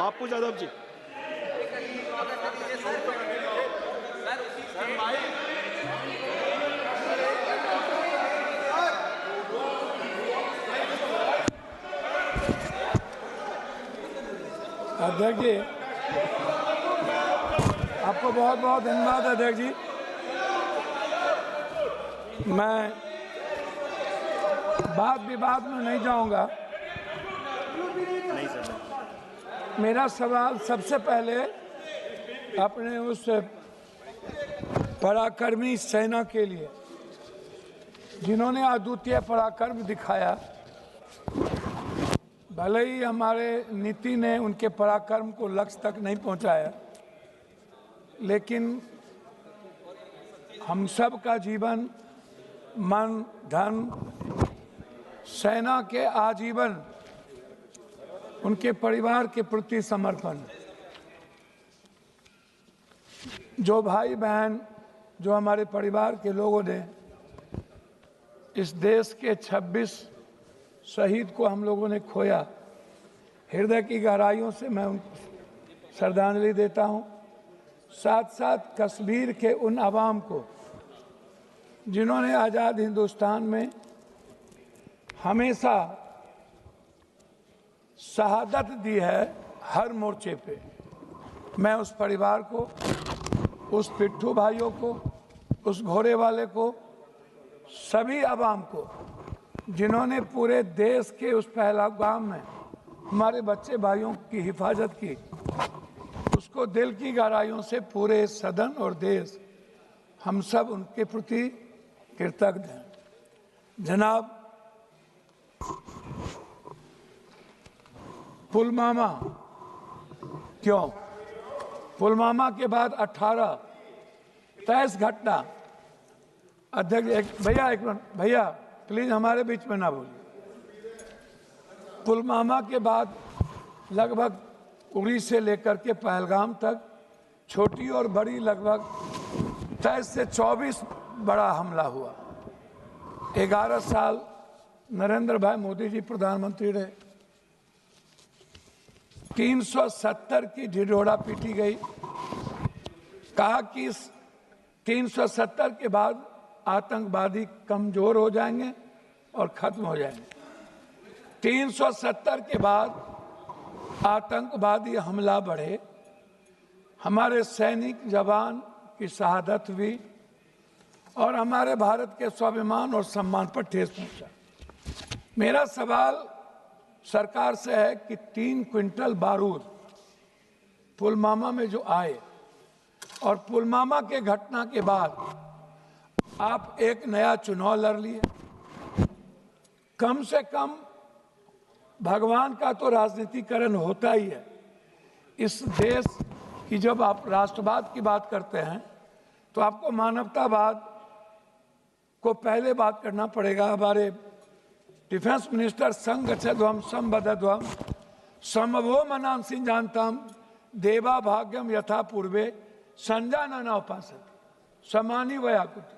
बापू यादव जी। अध्यक्ष जी, आपको बहुत बहुत धन्यवाद अध्यक्ष जी। मैं वाद विवाद में नहीं जाऊंगा। मेरा सवाल सबसे पहले अपने उस पराक्रमी सेना के लिए जिन्होंने अद्वितीय पराक्रम दिखाया। भले ही हमारे नीति ने उनके पराक्रम को लक्ष्य तक नहीं पहुंचाया, लेकिन हम सब का जीवन, मन, धन, सेना के आजीवन उनके परिवार के प्रति समर्पण। जो भाई बहन, जो हमारे परिवार के लोगों ने इस देश के 26 शहीद को हम लोगों ने खोया, हृदय की गहराइयों से मैं उनको श्रद्धांजलि देता हूं। साथ साथ कश्मीर के उन अवाम को जिन्होंने आज़ाद हिंदुस्तान में हमेशा शहादत दी है हर मोर्चे पे, मैं उस परिवार को, उस पिट्ठू भाइयों को, उस घोड़े वाले को, सभी अवाम को जिन्होंने पूरे देश के उस पहलगाम में हमारे बच्चे भाइयों की हिफाजत की, उसको दिल की गहराइयों से पूरे सदन और देश, हम सब उनके प्रति कृतज्ञ हैं। जनाब, पुलवामा क्यों? पुलवामा के बाद 18 23 घटना। अध्यक्ष भैया, एक मिनट भैया, प्लीज हमारे बीच में ना बोलिए। पुलवामा के बाद लगभग उरी से लेकर के पहलगाम तक छोटी और बड़ी लगभग 23 से 24 बड़ा हमला हुआ। 11 साल नरेंद्र भाई मोदी जी प्रधानमंत्री रहे। 370 की ढिढोरा पीटी गई। कहा कि 370 के बाद आतंकवादी कमजोर हो जाएंगे और खत्म हो जाएंगे। 370 के बाद आतंकवादी हमला बढ़े, हमारे सैनिक जवान की शहादत हुई और हमारे भारत के स्वाभिमान और सम्मान पर ठेस पहुंचा। मेरा सवाल सरकार से है कि 3 क्विंटल बारूद पुलवामा में जो आए और पुलवामा के घटना के बाद आप एक नया चुनाव लड़ लिए, कम से कम भगवान का तो राजनीतिकरण होता ही है। इस देश की जब आप राष्ट्रवाद की बात करते हैं तो आपको मानवतावाद को पहले बात करना पड़ेगा। हमारे डिफेंस मिनिस्टर संगच्छध्वम संबद्धध्वम समवो मनांसि जानताम देवा भाग्यम यथा पूर्वे संजानना उपासते समानी वयाकुति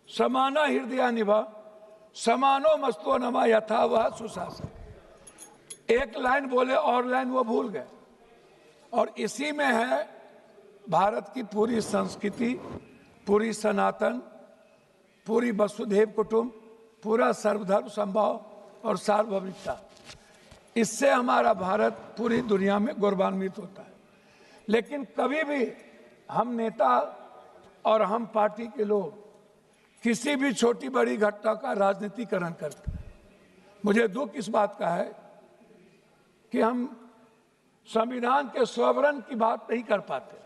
समाना हृदया निभा समानो मस्तो नमा यथा वह सुशासन। एक लाइन बोले और लाइन वो भूल गए। और इसी में है भारत की पूरी संस्कृति, पूरी सनातन, पूरी वसुधैव कुटुंब, पूरा सर्वधर्म संभाव और सार्वभौमिकता। इससे हमारा भारत पूरी दुनिया में गौरवान्वित होता है। लेकिन कभी भी हम नेता और हम पार्टी के लोग किसी भी छोटी बड़ी घटना का राजनीतिकरण करते हैं। मुझे दुख इस बात का है कि हम संविधान के सॉवरन की बात नहीं कर पाते।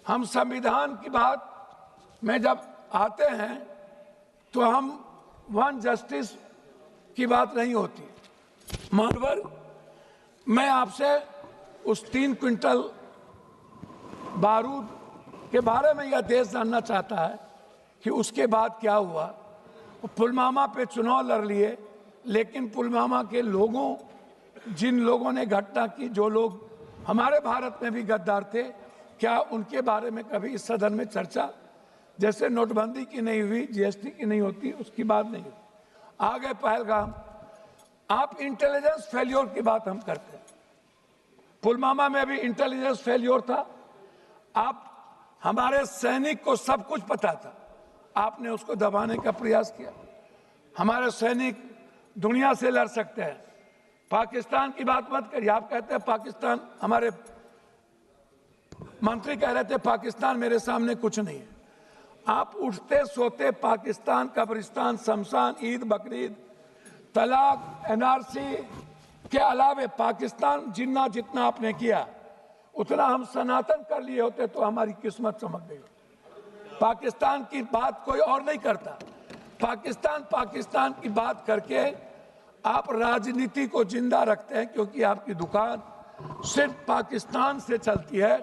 हम संविधान की बात में जब आते हैं तो हम वन जस्टिस की बात नहीं होती। मानवर, मैं आपसे उस 3 क्विंटल बारूद के बारे में यह देश जानना चाहता है कि उसके बाद क्या हुआ। पुलवामा पे चुनाव लड़ लिए, लेकिन पुलवामा के लोगों, जिन लोगों ने घटना की, जो लोग हमारे भारत में भी गद्दार थे, क्या उनके बारे में कभी इस सदन में चर्चा, जैसे नोटबंदी की नहीं हुई, जीएसटी की नहीं होती, उसकी बात नहीं हुई। आ गए पहलगाम। आप इंटेलिजेंस फेल्योर की बात हम करते हैं। पुलवामा में भी इंटेलिजेंस फेल्योर था। आप हमारे सैनिक को सब कुछ पता था, आपने उसको दबाने का प्रयास किया। हमारे सैनिक दुनिया से लड़ सकते हैं। पाकिस्तान की बात मत करिए, आप कहते हैं पाकिस्तान, हमारे मंत्री कह रहे थे पाकिस्तान मेरे सामने कुछ नहीं है। आप उठते सोते पाकिस्तान, कब्रिस्तान, शमशान, ईद, बकरीद, तलाक, एनआरसी के अलावे पाकिस्तान जितना आपने किया उतना हम सनातन कर लिए होते तो हमारी किस्मत चमक गई। पाकिस्तान की बात कोई और नहीं करता। पाकिस्तान की बात करके आप राजनीति को जिंदा रखते हैं, क्योंकि आपकी दुकान सिर्फ पाकिस्तान से चलती है।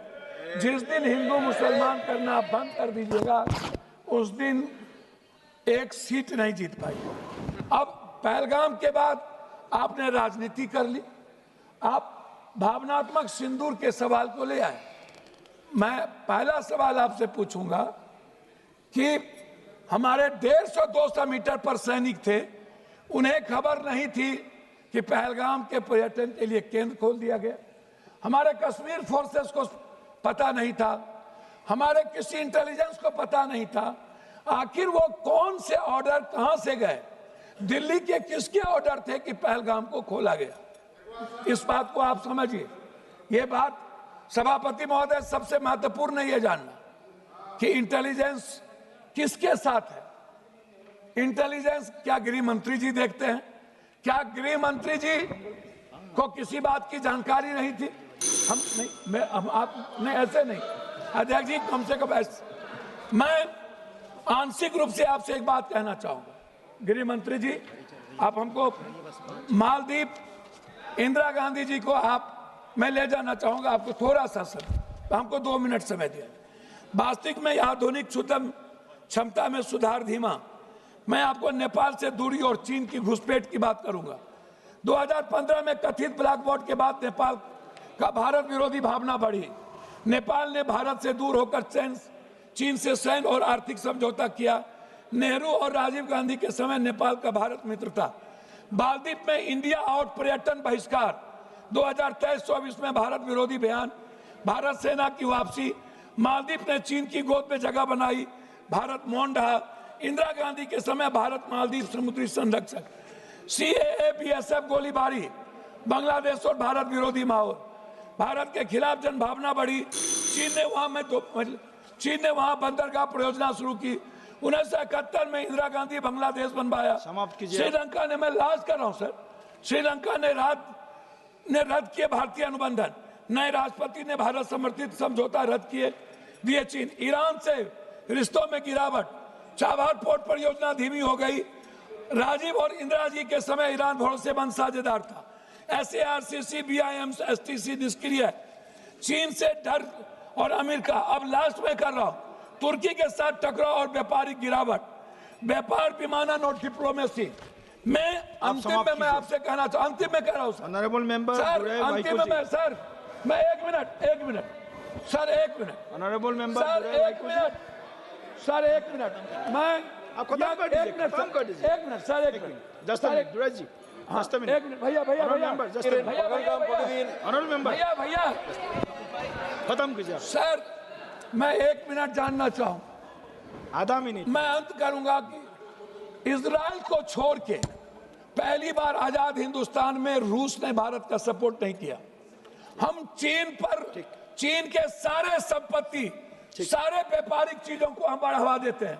जिस दिन हिंदू मुसलमान करना बंद कर दीजिएगा उस दिन एक सीट नहीं जीत पाएगी। अब पहलगाम के बाद आपने राजनीति कर ली, आप भावनात्मक सिंदूर के सवाल को ले आए। मैं पहला सवाल आपसे पूछूंगा कि हमारे 150-200 मीटर पर सैनिक थे, उन्हें खबर नहीं थी कि पहलगाम के पर्यटन के लिए केंद्र खोल दिया गया। हमारे कश्मीर फोर्सेस को पता नहीं था, हमारे किसी इंटेलिजेंस को पता नहीं था। आखिर वो कौन से ऑर्डर कहां से गए, दिल्ली के किसके ऑर्डर थे कि पहलगाम को खोला गया? इस बात को आप समझिए। ये बात सभापति महोदय, सबसे महत्वपूर्ण ये जानना कि इंटेलिजेंस किसके साथ है। इंटेलिजेंस क्या गृह मंत्री जी देखते हैं? क्या गृह मंत्री जी को किसी बात की जानकारी नहीं थी? हम नहीं, आप नहीं, ऐसे नहीं अध्यक्ष जी, कम से कम ऐसे। मैं आंशिक रूप से आपसे एक बात कहना चाहूंगा, गृह मंत्री जी, आप हमको मालदीव इंदिरा गांधी जी को मैं ले जाना चाहूंगा आपको थोड़ा सा समय, हमको 2 मिनट समय दिया। वास्तविक में आधुनिक शुद्धम क्षमता में सुधार धीमा। मैं आपको नेपाल से दूरी और चीन की घुसपैठ की बात करूंगा। 2015 में कथित ब्लैक बॉट के बाद नेपाल का भारत विरोधी भावना बढ़ी। नेपाल ने भारत से दूर होकर चीन से सैन्य और आर्थिक समझौता किया। नेहरू और राजीव गांधी के समय नेपाल का भारत मित्र था। मालदीव में इंडिया आउट पर्यटन बहिष्कार, 2023-24 में भारत विरोधी बयान, भारत सेना की वापसी, मालदीव ने चीन की गोद में जगह बनाई, भारत मौन रहा। इंदिरा गांधी के समय भारत मालदीव समुद्री संरक्षक, सीएए बीएसएफ गोलीबारी, बांग्लादेश और भारत विरोधी माहौल, भारत के खिलाफ जनभावना बढ़ी। चीन ने वहां बंदरगाह परियोजना शुरू की। 1971 में इंदिरा गांधी बांग्लादेश बनवाया। श्रीलंका ने, मैं लाज कर रहा हूं सर, श्रीलंका ने रद्द किए भारतीय अनुबंधन, नए राष्ट्रपति ने भारत समर्थित समझौता रद्द किए दिए चीन। ईरान से रिश्तों में गिरावट, चाबहार पोर्ट परियोजना धीमी हो गई। राजीव और इंदिरा जी के समय ईरान भरोसेमंद साझेदार था। SARCC, BIM, STC निष्क्रिय। चीन से डर और अमेरिका, अब लास्ट में कर रहा हूं, तुर्की के साथ टकराव और व्यापारिक गिरावट, व्यापार विमानन और डिप्लोमेसी। मैं अंतिम में मैं आपसे कहना चाहूँ, अंतिम में कह रहा हूँ सर, ऑनरेबल मेंबर, अंतिम में सर, मैं एक मिनट सर, एक मिनट ऑनरेबल मेंबर सर, एक मिनट सर, एक मिनट, मैं आप खत्म कर दीजिए, एक मिनट सर, एक मिनट जस्ट मिनट दुराई जी, जस्ट मिनट, एक मिनट भैया ऑनरेबल मेंबर भैया खत्म कीजिए सर। मैं 1 मिनट जानना चाहूँ, आधा मिनट। मैं अंत करूंगा कि इजराइल को छोड़ के पहली बार आजाद हिंदुस्तान में रूस ने भारत का सपोर्ट नहीं किया। हम चीन के सारे संपत्ति, सारे व्यापारिक चीजों को हम बढ़ावा देते हैं।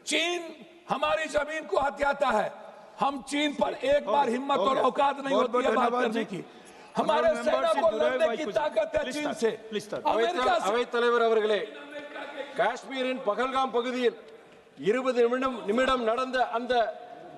चीन हमारी जमीन को हथियाता है। हम चीन पर एक बार हिम्मत और औकात नहीं होती है बात करने की। हमारे सेना को लड़ने की ताकत है चीन से, अमेरिका से। அவைத் தலைவர் அவர்களே, காஷ்மீரின் பகல்காம் பகுதியில் 20 நிமிடம் நடந்த அந்த